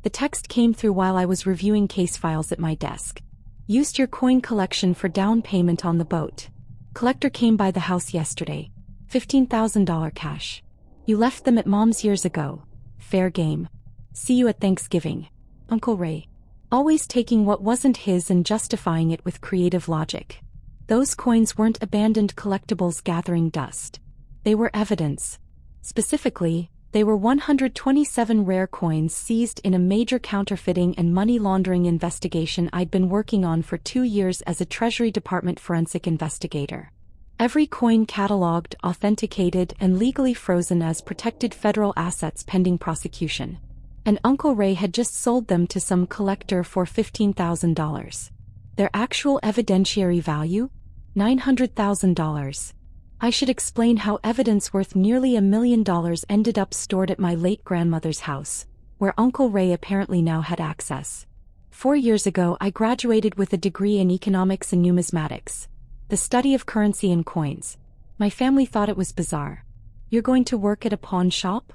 The text came through while I was reviewing case files at my desk. Used your coin collection for down payment on the boat. Collector came by the house yesterday. $15,000 cash. You left them at Mom's years ago. Fair game. See you at Thanksgiving. Uncle Ray. Always taking what wasn't his and justifying it with creative logic. Those coins weren't abandoned collectibles gathering dust. They were evidence. Specifically, they were 127 rare coins seized in a major counterfeiting and money laundering investigation I'd been working on for 2 years as a Treasury Department forensic investigator. Every coin cataloged, authenticated, and legally frozen as protected federal assets pending prosecution. And Uncle Ray had just sold them to some collector for $15,000. Their actual evidentiary value? $900,000. I should explain how evidence worth nearly $1 million ended up stored at my late grandmother's house, where Uncle Ray apparently now had access. 4 years ago I graduated with a degree in economics and numismatics, the study of currency and coins. My family thought it was bizarre. You're going to work at a pawn shop?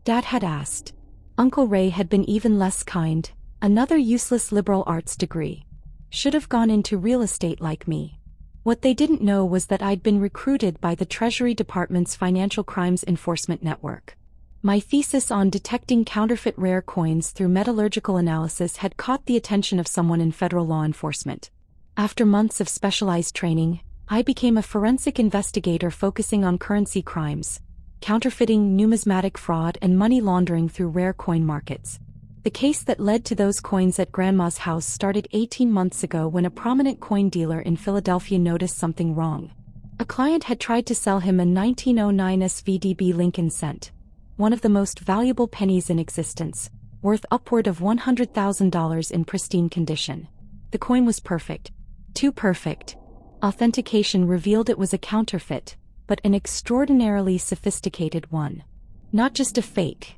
Dad had asked. Uncle Ray had been even less kind, another useless liberal arts degree. Should have gone into real estate like me. What they didn't know was that I'd been recruited by the Treasury Department's Financial Crimes Enforcement Network. My thesis on detecting counterfeit rare coins through metallurgical analysis had caught the attention of someone in federal law enforcement. After months of specialized training, I became a forensic investigator focusing on currency crimes, counterfeiting, numismatic fraud, and money laundering through rare coin markets. The case that led to those coins at Grandma's house started 18 months ago when a prominent coin dealer in Philadelphia noticed something wrong. A client had tried to sell him a 1909 SVDB Lincoln cent, one of the most valuable pennies in existence, worth upward of $100,000 in pristine condition. The coin was perfect. Too perfect. Authentication revealed it was a counterfeit, but an extraordinarily sophisticated one. Not just a fake.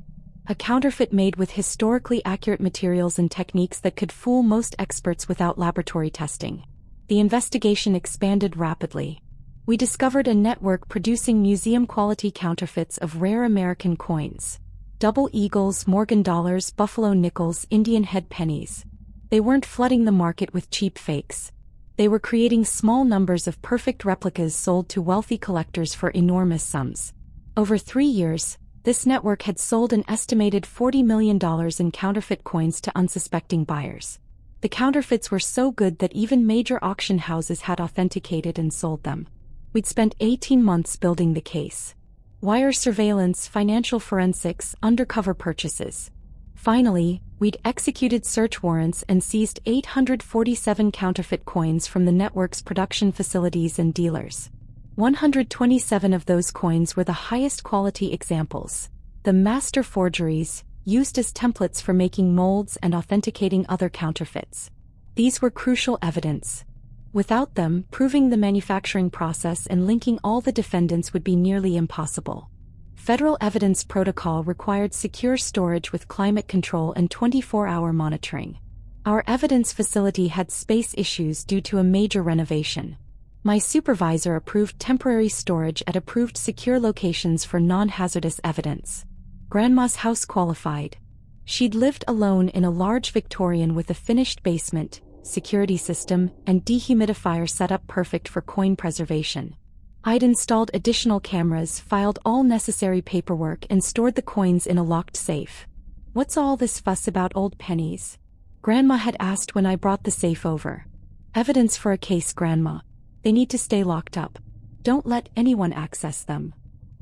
A counterfeit made with historically accurate materials and techniques that could fool most experts without laboratory testing. The investigation expanded rapidly. We discovered a network producing museum-quality counterfeits of rare American coins. Double eagles, Morgan dollars, buffalo nickels, Indian head pennies. They weren't flooding the market with cheap fakes. They were creating small numbers of perfect replicas sold to wealthy collectors for enormous sums. Over 3 years, this network had sold an estimated $40 million in counterfeit coins to unsuspecting buyers. The counterfeits were so good that even major auction houses had authenticated and sold them. We'd spent 18 months building the case. Wire surveillance, financial forensics, undercover purchases. Finally, we'd executed search warrants and seized 847 counterfeit coins from the network's production facilities and dealers. 127 of those coins were the highest quality examples, the master forgeries, used as templates for making molds and authenticating other counterfeits. These were crucial evidence. Without them, proving the manufacturing process and linking all the defendants would be nearly impossible. Federal evidence protocol required secure storage with climate control and 24-hour monitoring. Our evidence facility had space issues due to a major renovation. My supervisor approved temporary storage at approved secure locations for non-hazardous evidence. Grandma's house qualified. She'd lived alone in a large Victorian with a finished basement, security system, and dehumidifier set up perfect for coin preservation. I'd installed additional cameras, filed all necessary paperwork, and stored the coins in a locked safe. "What's all this fuss about old pennies?" Grandma had asked when I brought the safe over. "Evidence for a case, Grandma. They need to stay locked up. Don't let anyone access them.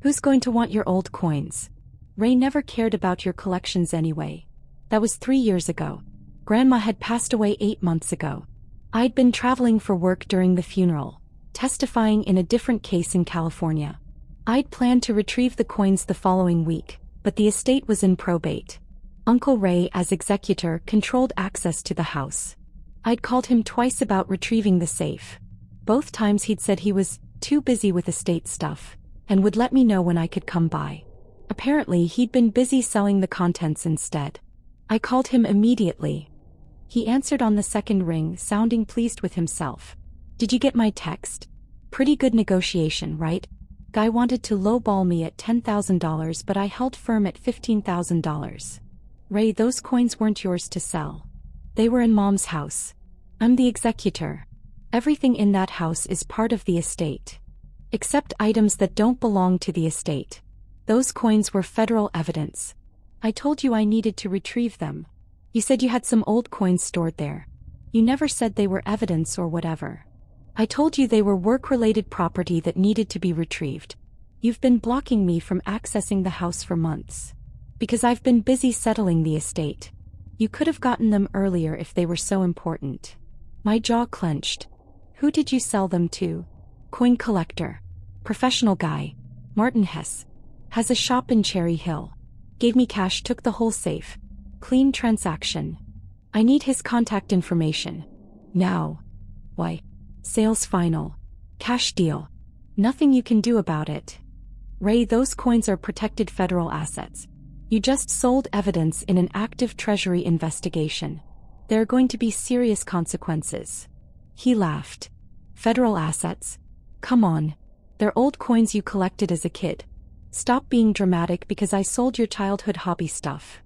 Who's going to want your old coins? Ray never cared about your collections anyway." That was 3 years ago. Grandma had passed away 8 months ago. I'd been traveling for work during the funeral, testifying in a different case in California. I'd planned to retrieve the coins the following week, but the estate was in probate. Uncle Ray, as executor, controlled access to the house. I'd called him twice about retrieving the safe. Both times he'd said he was too busy with estate stuff, and would let me know when I could come by. Apparently he'd been busy selling the contents instead. I called him immediately. He answered on the second ring, sounding pleased with himself. "Did you get my text? Pretty good negotiation, right? Guy wanted to lowball me at $10,000, but I held firm at $15,000. Ray, those coins weren't yours to sell. They were in Mom's house. I'm the executor. Everything in that house is part of the estate. Except items that don't belong to the estate. Those coins were federal evidence. I told you I needed to retrieve them. You said you had some old coins stored there. You never said they were evidence or whatever. I told you they were work-related property that needed to be retrieved. You've been blocking me from accessing the house for months. Because I've been busy settling the estate. You could have gotten them earlier if they were so important. My jaw clenched. Who did you sell them to? Coin collector. Professional guy. Martin Hess. Has a shop in Cherry Hill. Gave me cash, took the whole safe. Clean transaction. I need his contact information. Now. Why? Sales final. Cash deal. Nothing you can do about it. Ray, those coins are protected federal assets. You just sold evidence in an active Treasury investigation. There are going to be serious consequences. He laughed. Federal assets? Come on. They're old coins you collected as a kid. Stop being dramatic because I sold your childhood hobby stuff.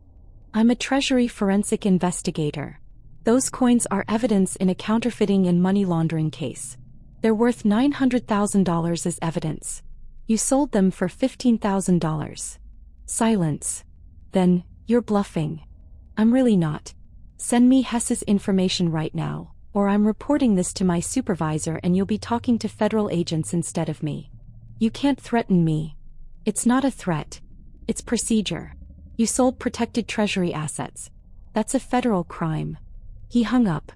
I'm a Treasury forensic investigator. Those coins are evidence in a counterfeiting and money laundering case. They're worth $900,000 as evidence. You sold them for $15,000. Silence. Then, you're bluffing. I'm really not. Send me Hess's information right now, or I'm reporting this to my supervisor and you'll be talking to federal agents instead of me. You can't threaten me. It's not a threat. It's procedure. You sold protected Treasury assets. That's a federal crime. He hung up.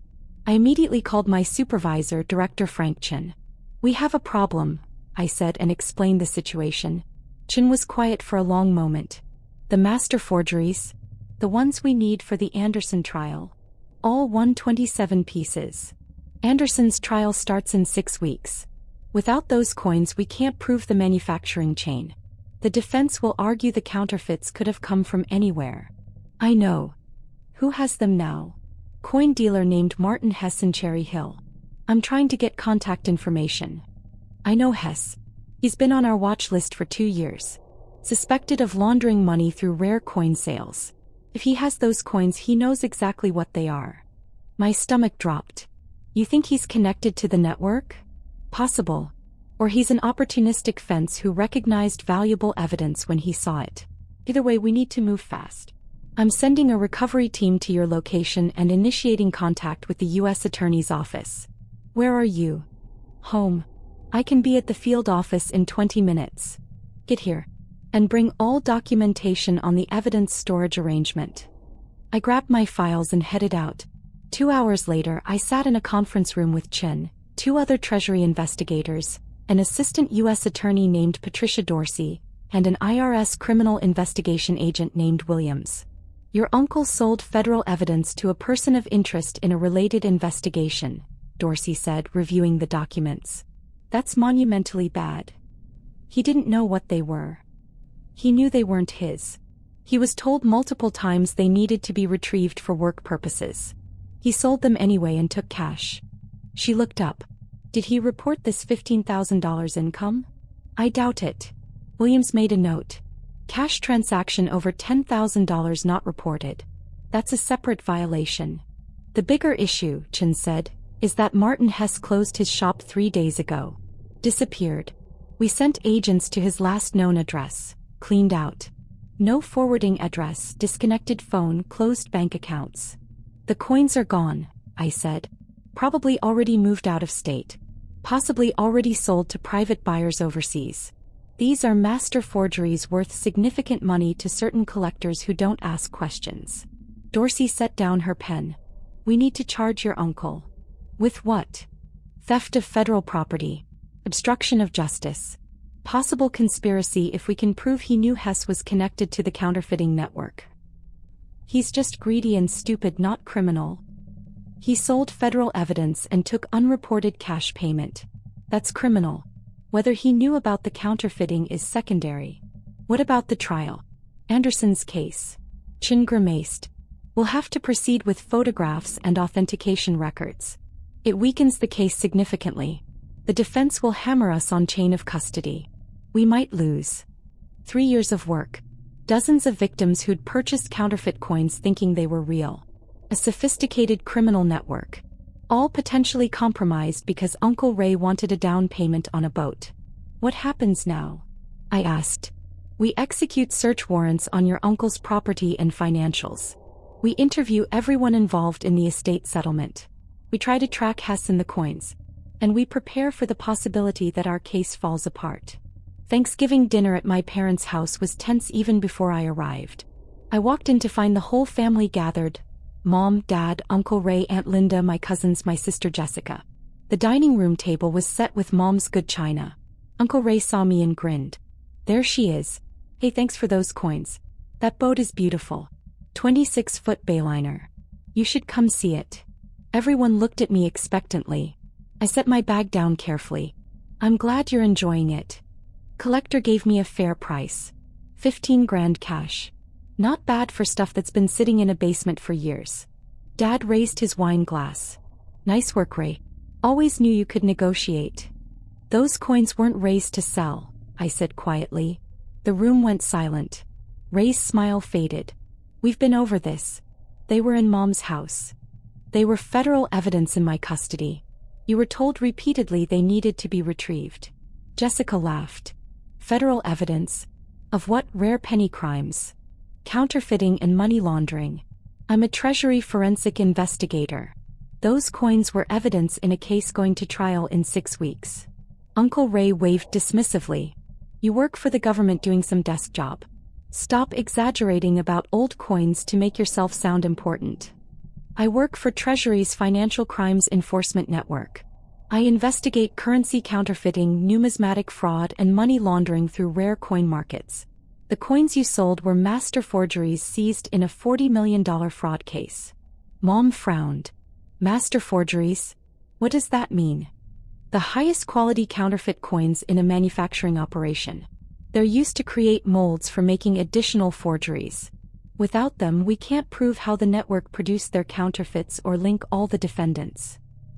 I immediately called my supervisor, Director Frank Chin. We have a problem, I said and explained the situation. Chin was quiet for a long moment. The master forgeries? The ones we need for the Anderson trial. All 127 pieces. Anderson's trial starts in 6 weeks. Without those coins we can't prove the manufacturing chain. The defense will argue the counterfeits could have come from anywhere. I know. Who has them now? Coin dealer named Martin Hess in Cherry Hill. I'm trying to get contact information. I know Hess. He's been on our watch list for 2 years. Suspected of laundering money through rare coin sales. If he has those coins, he knows exactly what they are. My stomach dropped. You think he's connected to the network? Possible. Or he's an opportunistic fence who recognized valuable evidence when he saw it. Either way, we need to move fast. I'm sending a recovery team to your location and initiating contact with the U.S. Attorney's Office. Where are you? Home. I can be at the field office in 20 minutes. Get here. And bring all documentation on the evidence storage arrangement. I grabbed my files and headed out. 2 hours later, I sat in a conference room with Chin, 2 other Treasury investigators, an assistant U.S. attorney named Patricia Dorsey, and an IRS criminal investigation agent named Williams. Your uncle sold federal evidence to a person of interest in a related investigation, Dorsey said, reviewing the documents. That's monumentally bad. He didn't know what they were. He knew they weren't his. He was told multiple times they needed to be retrieved for work purposes. He sold them anyway and took cash. She looked up. Did he report this $15,000 income? I doubt it. Williams made a note. Cash transaction over $10,000 not reported. That's a separate violation. The bigger issue, Chin said, is that Martin Hess closed his shop 3 days ago. Disappeared. We sent agents to his last known address. Cleaned out. No forwarding address, disconnected phone, closed bank accounts. The coins are gone, I said. Probably already moved out of state. Possibly already sold to private buyers overseas. These are master forgeries worth significant money to certain collectors who don't ask questions. Dorsey set down her pen. We need to charge your uncle. With what? Theft of federal property. Obstruction of justice. Possible conspiracy if we can prove he knew Hess was connected to the counterfeiting network. He's just greedy and stupid, not criminal. He sold federal evidence and took unreported cash payment. That's criminal. Whether he knew about the counterfeiting is secondary. What about the trial? Anderson's case. Chin grimaced. We'll have to proceed with photographs and authentication records. It weakens the case significantly. The defense will hammer us on chain of custody. We might lose 3 years of work. Dozens of victims who'd purchased counterfeit coins thinking they were real. A sophisticated criminal network. All potentially compromised because Uncle Ray wanted a down payment on a boat. What happens now? I asked. We execute search warrants on your uncle's property and financials. We interview everyone involved in the estate settlement. We try to track Hess and the coins. And we prepare for the possibility that our case falls apart. Thanksgiving dinner at my parents' house was tense even before I arrived. I walked in to find the whole family gathered. Mom, Dad, Uncle Ray, Aunt Linda, my cousins, my sister Jessica. The dining room table was set with Mom's good china. Uncle Ray saw me and grinned. There she is. Hey, thanks for those coins. That boat is beautiful. 26-foot bayliner. You should come see it. Everyone looked at me expectantly. I set my bag down carefully. I'm glad you're enjoying it. Collector gave me a fair price. 15 grand cash. Not bad for stuff that's been sitting in a basement for years. Dad raised his wine glass. Nice work, Ray. Always knew you could negotiate. Those coins weren't raised to sell, I said quietly. The room went silent. Ray's smile faded. We've been over this. They were in Mom's house. They were federal evidence in my custody. You were told repeatedly they needed to be retrieved. Jessica laughed. Federal evidence? Of what? Rare penny crimes? Counterfeiting and money laundering. I'm a Treasury forensic investigator. Those coins were evidence in a case going to trial in 6 weeks. Uncle Ray waved dismissively. You work for the government doing some desk job. Stop exaggerating about old coins to make yourself sound important. I work for Treasury's Financial Crimes Enforcement Network. I investigate currency counterfeiting, numismatic fraud, and money laundering through rare coin markets. The coins you sold were master forgeries seized in a $40 million fraud case. Mom frowned. Master forgeries? What does that mean? The highest quality counterfeit coins in a manufacturing operation. They're used to create molds for making additional forgeries. Without them, we can't prove how the network produced their counterfeits or link all the defendants.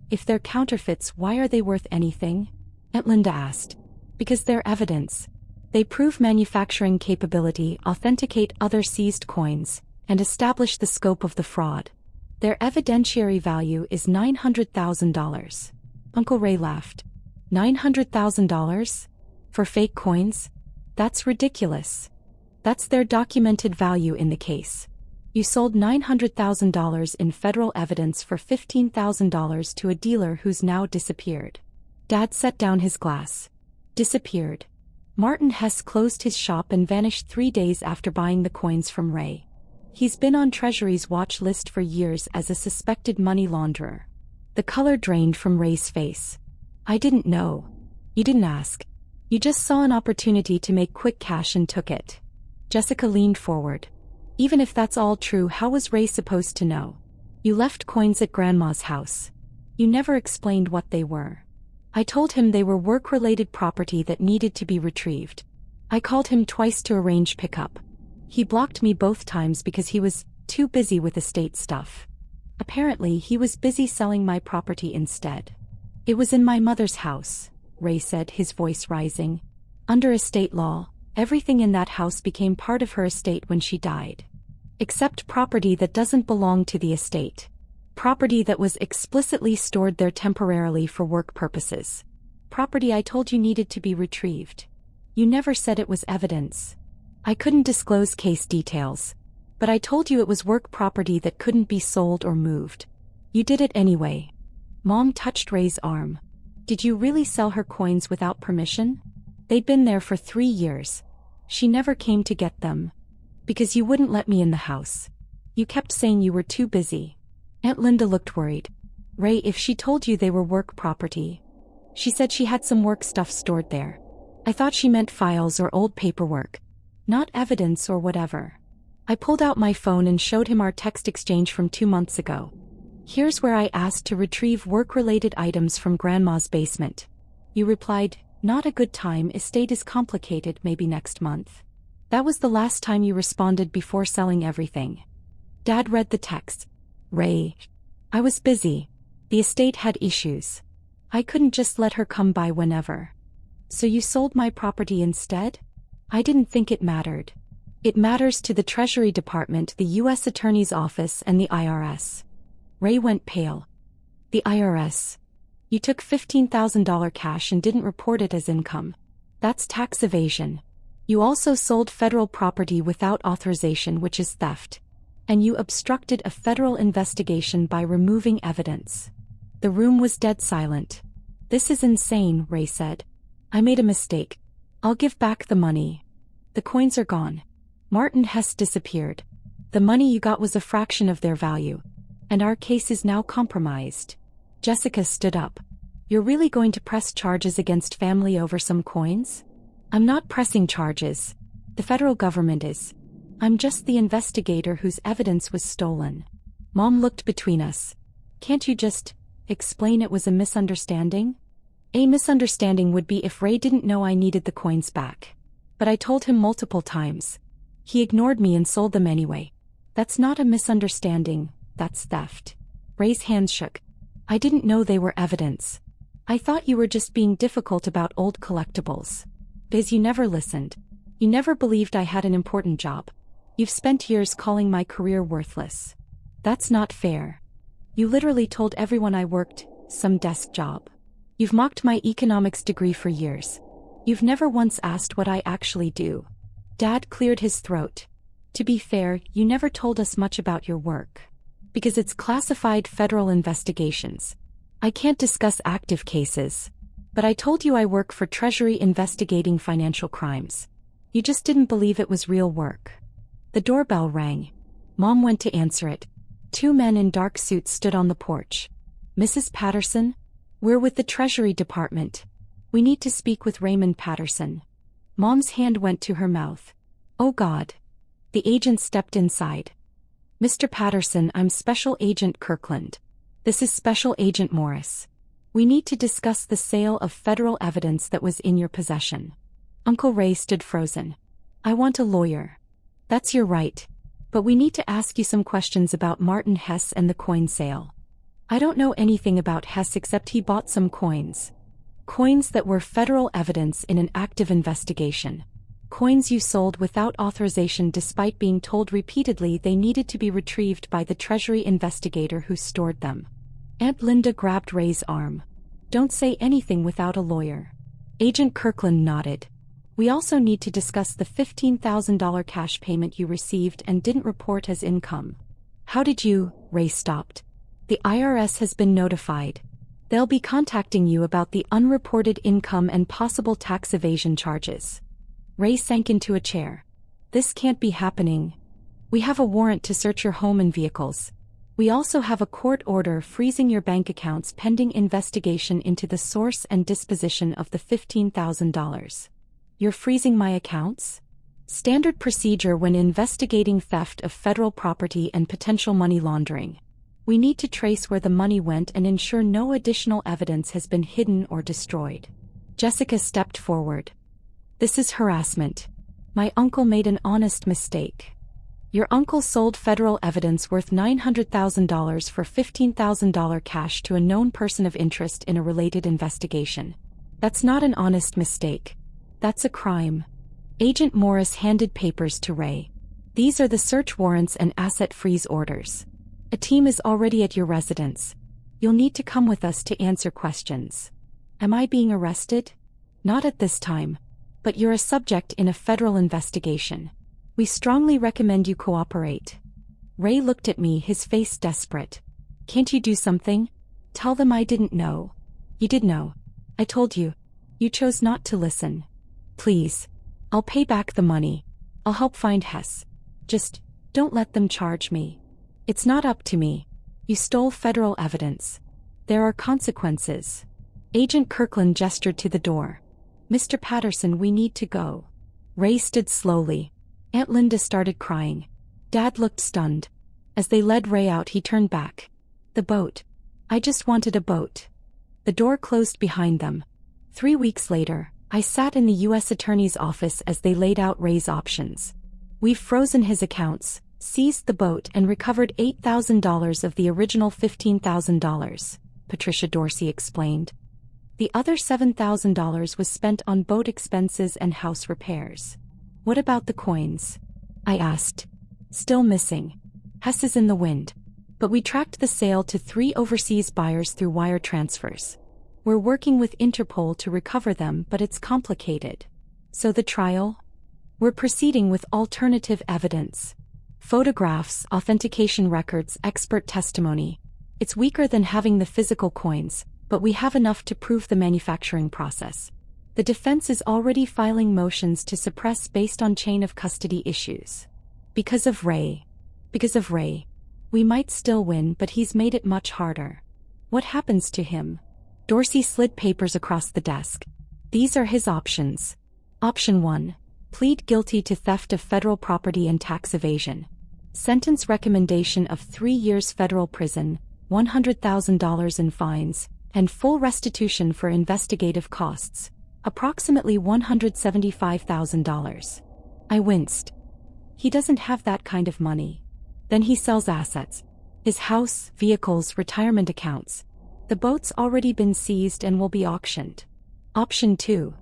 If they're counterfeits, why are they worth anything? Aunt Linda asked. Because they're evidence. They prove manufacturing capability, authenticate other seized coins, and establish the scope of the fraud. Their evidentiary value is $900,000. Uncle Ray laughed. $900,000? For fake coins? That's ridiculous. That's their documented value in the case. You sold $900,000 in federal evidence for $15,000 to a dealer who's now disappeared. Dad set down his glass. Disappeared. Martin Hess closed his shop and vanished 3 days after buying the coins from Ray. He's been on Treasury's watch list for years as a suspected money launderer. The color drained from Ray's face. I didn't know. You didn't ask. You just saw an opportunity to make quick cash and took it. Jessica leaned forward. Even if that's all true, how was Ray supposed to know? You left coins at Grandma's house. You never explained what they were. I told him they were work-related property that needed to be retrieved. I called him twice to arrange pickup. He blocked me both times because he was too busy with estate stuff. Apparently, he was busy selling my property instead. It was in my mother's house, Ray said, his voice rising. Under estate law, everything in that house became part of her estate when she died. Except property that doesn't belong to the estate. Property that was explicitly stored there temporarily for work purposes. Property I told you needed to be retrieved. You never said it was evidence. I couldn't disclose case details. But I told you it was work property that couldn't be sold or moved. You did it anyway. Mom touched Ray's arm. Did you really sell her coins without permission? They'd been there for 3 years. She never came to get them. Because you wouldn't let me in the house. You kept saying you were too busy. Aunt Linda looked worried. Ray, if she told you they were work property. She said she had some work stuff stored there. I thought she meant files or old paperwork. Not evidence or whatever. I pulled out my phone and showed him our text exchange from 2 months ago. Here's where I asked to retrieve work-related items from Grandma's basement. You replied, not a good time, estate is complicated, maybe next month. That was the last time you responded before selling everything. Dad read the text. Ray. I was busy. The estate had issues. I couldn't just let her come by whenever. So you sold my property instead? I didn't think it mattered. It matters to the Treasury Department, the U.S. Attorney's Office, and the IRS. Ray went pale. The IRS. You took $15,000 cash and didn't report it as income. That's tax evasion. You also sold federal property without authorization, which is theft. And you obstructed a federal investigation by removing evidence. The room was dead silent. This is insane, Ray said. I made a mistake. I'll give back the money. The coins are gone. Martin Hess disappeared. The money you got was a fraction of their value. And our case is now compromised. Jessica stood up. You're really going to press charges against family over some coins? I'm not pressing charges. The federal government is. I'm just the investigator whose evidence was stolen. Mom looked between us. Can't you just explain it was a misunderstanding? A misunderstanding would be if Ray didn't know I needed the coins back. But I told him multiple times. He ignored me and sold them anyway. That's not a misunderstanding, that's theft. Ray's hands shook. I didn't know they were evidence. I thought you were just being difficult about old collectibles. Biz, you never listened. You never believed I had an important job. You've spent years calling my career worthless. That's not fair. You literally told everyone I worked some desk job. You've mocked my economics degree for years. You've never once asked what I actually do. Dad cleared his throat. To be fair, you never told us much about your work. Because it's classified federal investigations. I can't discuss active cases. But I told you I work for Treasury investigating financial crimes. You just didn't believe it was real work. The doorbell rang. Mom went to answer it. Two men in dark suits stood on the porch. Mrs. Patterson? We're with the Treasury Department. We need to speak with Raymond Patterson. Mom's hand went to her mouth. Oh God. The agent stepped inside. Mr. Patterson, I'm Special Agent Kirkland. This is Special Agent Morris. We need to discuss the sale of federal evidence that was in your possession. Uncle Ray stood frozen. I want a lawyer. That's your right. But we need to ask you some questions about Martin Hess and the coin sale. I don't know anything about Hess except he bought some coins. Coins that were federal evidence in an active investigation. Coins you sold without authorization despite being told repeatedly they needed to be retrieved by the Treasury investigator who stored them. Aunt Linda grabbed Ray's arm. Don't say anything without a lawyer. Agent Kirkland nodded. We also need to discuss the $15,000 cash payment you received and didn't report as income. How did you? Ray stopped. The IRS has been notified. They'll be contacting you about the unreported income and possible tax evasion charges. Ray sank into a chair. This can't be happening. We have a warrant to search your home and vehicles. We also have a court order freezing your bank accounts pending investigation into the source and disposition of the $15,000. You're freezing my accounts? Standard procedure when investigating theft of federal property and potential money laundering. We need to trace where the money went and ensure no additional evidence has been hidden or destroyed. Jessica stepped forward. This is harassment. My uncle made an honest mistake. Your uncle sold federal evidence worth $900,000 for $15,000 cash to a known person of interest in a related investigation. That's not an honest mistake. That's a crime. Agent Morris handed papers to Ray. These are the search warrants and asset freeze orders. A team is already at your residence. You'll need to come with us to answer questions. Am I being arrested? Not at this time. But you're a subject in a federal investigation. We strongly recommend you cooperate. Ray looked at me, his face desperate. Can't you do something? Tell them I didn't know. You did know. I told you. You chose not to listen. Please. I'll pay back the money. I'll help find Hess. Just don't let them charge me. It's not up to me. You stole federal evidence. There are consequences. Agent Kirkland gestured to the door. Mr. Patterson, we need to go. Ray stood slowly. Aunt Linda started crying. Dad looked stunned. As they led Ray out, he turned back. The boat. I just wanted a boat. The door closed behind them. 3 weeks later, I sat in the U.S. Attorney's office as they laid out Ray's options. We've frozen his accounts, seized the boat and recovered $8,000 of the original $15,000, Patricia Dorsey explained. The other $7,000 was spent on boat expenses and house repairs. What about the coins? I asked. Still missing. Hess is in the wind. But we tracked the sale to 3 overseas buyers through wire transfers. We're working with Interpol to recover them, but it's complicated. So the trial? We're proceeding with alternative evidence. Photographs, authentication records, expert testimony. It's weaker than having the physical coins, but we have enough to prove the manufacturing process. The defense is already filing motions to suppress based on chain of custody issues. Because of Ray. We might still win, but he's made it much harder. What happens to him? Dorsey slid papers across the desk. These are his options. Option 1. Plead guilty to theft of federal property and tax evasion. Sentence recommendation of 3 years federal prison, $100,000 in fines, and full restitution for investigative costs, approximately $175,000. I winced. He doesn't have that kind of money. Then he sells assets. His house, vehicles, retirement accounts. The boat's already been seized and will be auctioned. Option 2.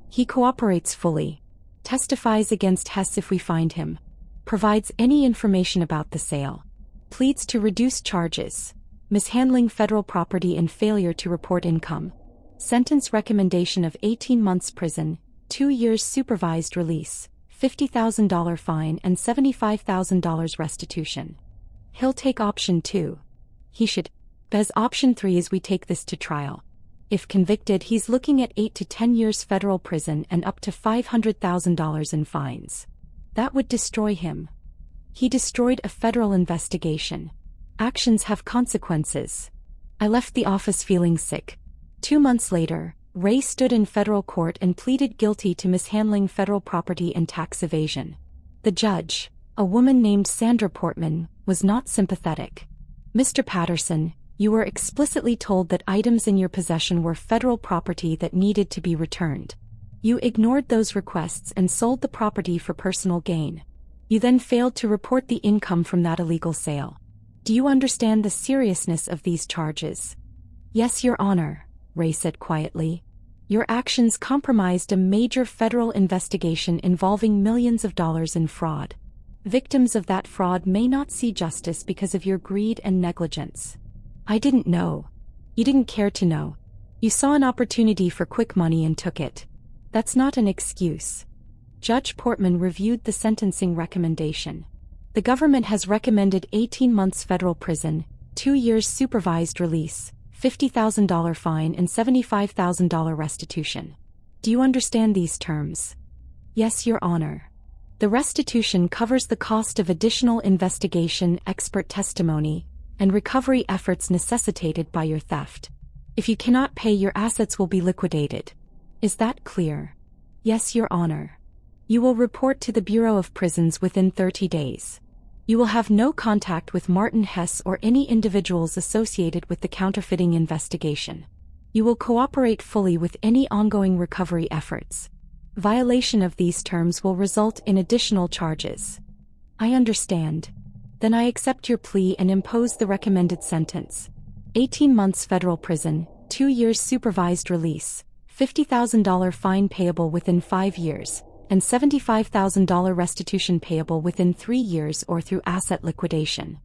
He cooperates fully. Testifies against Hess if we find him. Provides any information about the sale. Pleads to reduce charges. Mishandling federal property and failure to report income. Sentence recommendation of 18 months prison, 2 years supervised release, $50,000 fine and $75,000 restitution. He'll take option 2. He should. Bez option 3 is we take this to trial. If convicted, he's looking at 8 to 10 years federal prison and up to $500,000 in fines. That would destroy him. He destroyed a federal investigation. Actions have consequences. I left the office feeling sick. 2 months later, Ray stood in federal court and pleaded guilty to mishandling federal property and tax evasion. The judge, a woman named Sandra Portman, was not sympathetic. Mr. Patterson, you were explicitly told that items in your possession were federal property that needed to be returned. You ignored those requests and sold the property for personal gain. You then failed to report the income from that illegal sale. Do you understand the seriousness of these charges? Yes, Your Honor, Ray said quietly. Your actions compromised a major federal investigation involving millions of dollars in fraud. Victims of that fraud may not see justice because of your greed and negligence. I didn't know. You didn't care to know. You saw an opportunity for quick money and took it. That's not an excuse. Judge Portman reviewed the sentencing recommendation. The government has recommended 18 months federal prison, 2 years supervised release, $50,000 fine and $75,000 restitution. Do you understand these terms? Yes, Your Honor. The restitution covers the cost of additional investigation, expert testimony, and recovery efforts necessitated by your theft. If you cannot pay, your assets will be liquidated. Is that clear? Yes, Your Honor. You will report to the Bureau of Prisons within 30 days. You will have no contact with Martin Hess or any individuals associated with the counterfeiting investigation. You will cooperate fully with any ongoing recovery efforts. Violation of these terms will result in additional charges. I understand. Then I accept your plea and impose the recommended sentence. 18 months federal prison, 2 years supervised release, $50,000 fine payable within 5 years, and $75,000 restitution payable within 3 years or through asset liquidation.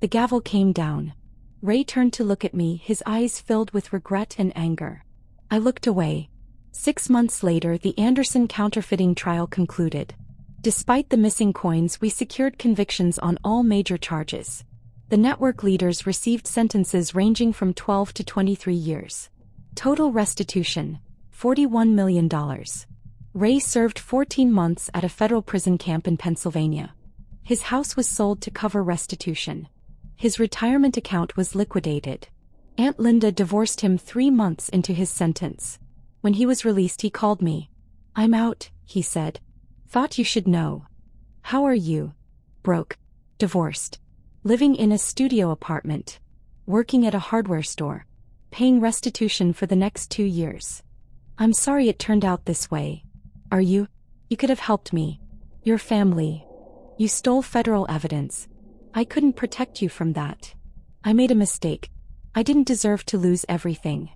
The gavel came down. Ray turned to look at me, his eyes filled with regret and anger. I looked away. 6 months later, the Anderson counterfeiting trial concluded. Despite the missing coins, we secured convictions on all major charges. The network leaders received sentences ranging from 12 to 23 years. Total restitution, $41 million. Ray served 14 months at a federal prison camp in Pennsylvania. His house was sold to cover restitution. His retirement account was liquidated. Aunt Linda divorced him 3 months into his sentence. When he was released, he called me. "I'm out," he said. "Thought you should know." "How are you?" "Broke. Divorced. Living in a studio apartment. Working at a hardware store. Paying restitution for the next 2 years. I'm sorry it turned out this way. Are you? You could have helped me. Your family. You stole federal evidence. I couldn't protect you from that. I made a mistake. I didn't deserve to lose everything."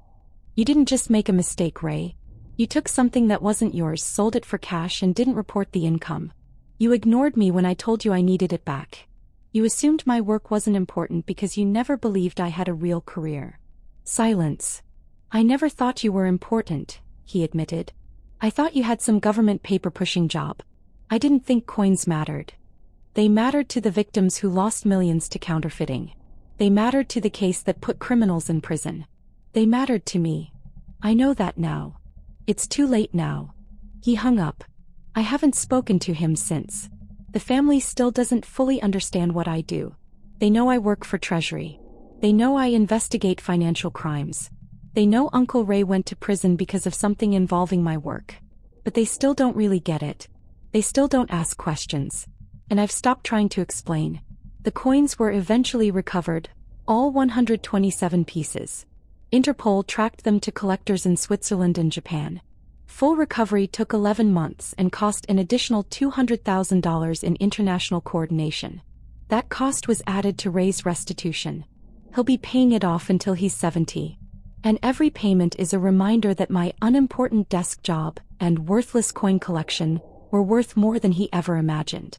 "You didn't just make a mistake, Ray. You took something that wasn't yours, sold it for cash and didn't report the income. You ignored me when I told you I needed it back. You assumed my work wasn't important because you never believed I had a real career. Silence. I never thought you were important, he admitted. I thought you had some government paper-pushing job. I didn't think coins mattered. They mattered to the victims who lost millions to counterfeiting. They mattered to the case that put criminals in prison. They mattered to me. I know that now. It's too late now. He hung up. I haven't spoken to him since. The family still doesn't fully understand what I do. They know I work for Treasury. They know I investigate financial crimes. They know Uncle Ray went to prison because of something involving my work. But they still don't really get it. They still don't ask questions. And I've stopped trying to explain. The coins were eventually recovered, all 127 pieces. Interpol tracked them to collectors in Switzerland and Japan. Full recovery took 11 months and cost an additional $200,000 in international coordination. That cost was added to Ray's restitution. He'll be paying it off until he's 70. And every payment is a reminder that my unimportant desk job and worthless coin collection were worth more than he ever imagined.